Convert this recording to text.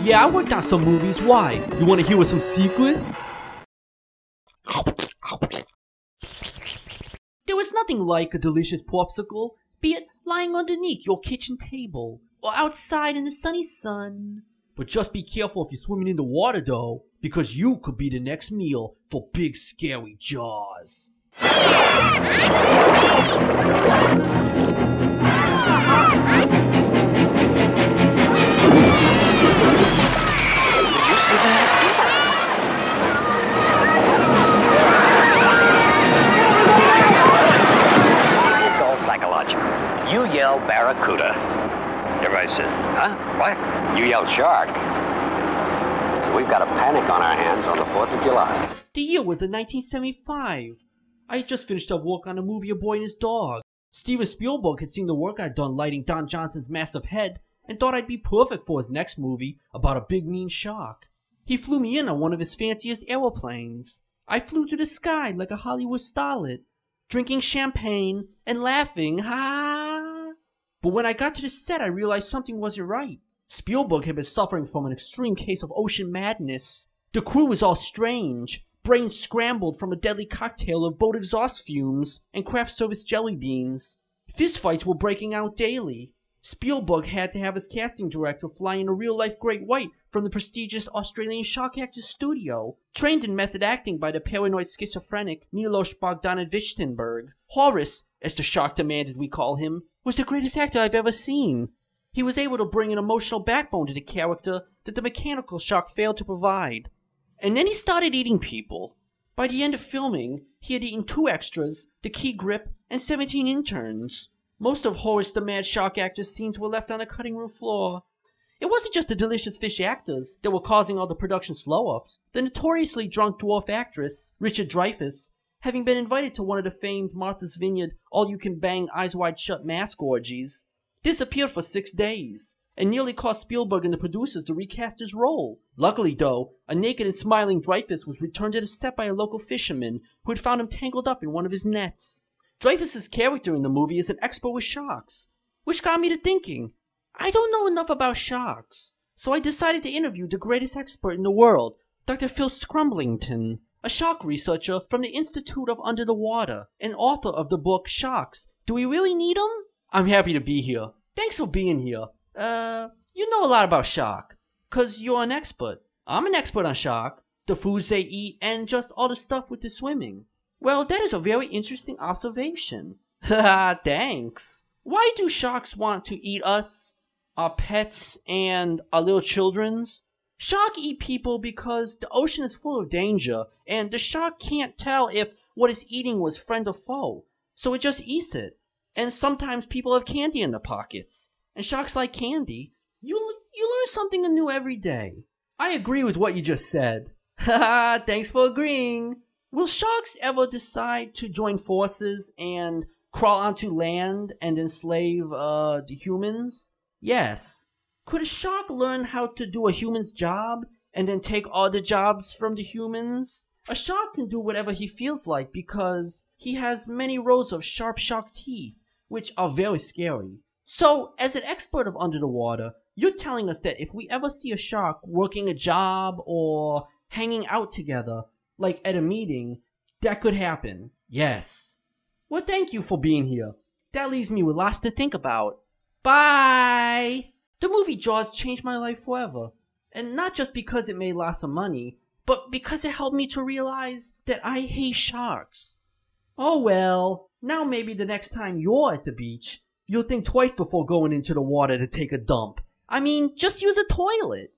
Yeah, I worked on some movies. Why? You want to hear some secrets? There was nothing like a delicious popsicle, be it lying underneath your kitchen table or outside in the sunny sun. But just be careful if you're swimming in the water though, because you could be the next meal for big scary jaws. It's all psychological. You yell barracuda. Everybody says, huh? What? You yell shark. We've got a panic on our hands on the 4th of July. The year was in 1975. I had just finished up work on a movie A Boy and His Dog. Steven Spielberg had seen the work I'd done lighting Don Johnson's massive head and thought I'd be perfect for his next movie about a big mean shark. He flew me in on one of his fanciest aeroplanes. I flew through the sky like a Hollywood starlet, drinking champagne and laughing, ha! But when I got to the set, I realized something wasn't right. Spielberg had been suffering from an extreme case of ocean madness. The crew was all strange, brains scrambled from a deadly cocktail of boat exhaust fumes and craft service jelly beans. Fistfights were breaking out daily. Spielberg had to have his casting director fly in a real-life great white from the prestigious Australian Shark Actors Studio, trained in method acting by the paranoid schizophrenic Milos Bogdanovich. Horace, as the shark demanded we call him, was the greatest actor I've ever seen. He was able to bring an emotional backbone to the character that the mechanical shark failed to provide. And then he started eating people. By the end of filming, he had eaten 2 extras, the key grip, and 17 interns. Most of Horace the Mad Shark Actor's scenes were left on the cutting room floor. It wasn't just the delicious fish actors that were causing all the production slow-ups. The notoriously drunk dwarf actress, Richard Dreyfuss, having been invited to one of the famed Martha's Vineyard all-you-can-bang eyes-wide-shut mask orgies, disappeared for 6 days, and nearly caused Spielberg and the producers to recast his role. Luckily, though, a naked and smiling Dreyfuss was returned to the set by a local fisherman who had found him tangled up in one of his nets. Dreyfuss's character in the movie is an expert with sharks, which got me to thinking, I don't know enough about sharks, so I decided to interview the greatest expert in the world, Dr. Phil Scrumblington, a shark researcher from the Institute of Under the Water, and author of the book Sharks. Do we really need 'em? I'm happy to be here. Thanks for being here. You know a lot about shark, 'cause you're an expert. I'm an expert on shark, the foods they eat, and just all the stuff with the swimming. Well, that is a very interesting observation. Haha, thanks. Why do sharks want to eat us, our pets, and our little children's? Sharks eat people because the ocean is full of danger, and the shark can't tell if what it's eating was friend or foe, so it just eats it. And sometimes people have candy in their pockets, and sharks like candy. You learn something new every day. I agree with what you just said. Haha, thanks for agreeing. Will sharks ever decide to join forces and crawl onto land and enslave, the humans? Yes. Could a shark learn how to do a human's job and then take all the jobs from the humans? A shark can do whatever he feels like because he has many rows of sharp shark teeth, which are very scary. So, as an expert of under the water, you're telling us that if we ever see a shark working a job or hanging out together, like at a meeting, that could happen. Yes. Well, thank you for being here. That leaves me with lots to think about. Bye! The movie Jaws changed my life forever. And not just because it made lots of money, but because it helped me to realize that I hate sharks. Oh well, now maybe the next time you're at the beach, you'll think twice before going into the water to take a dump. I mean, just use a toilet.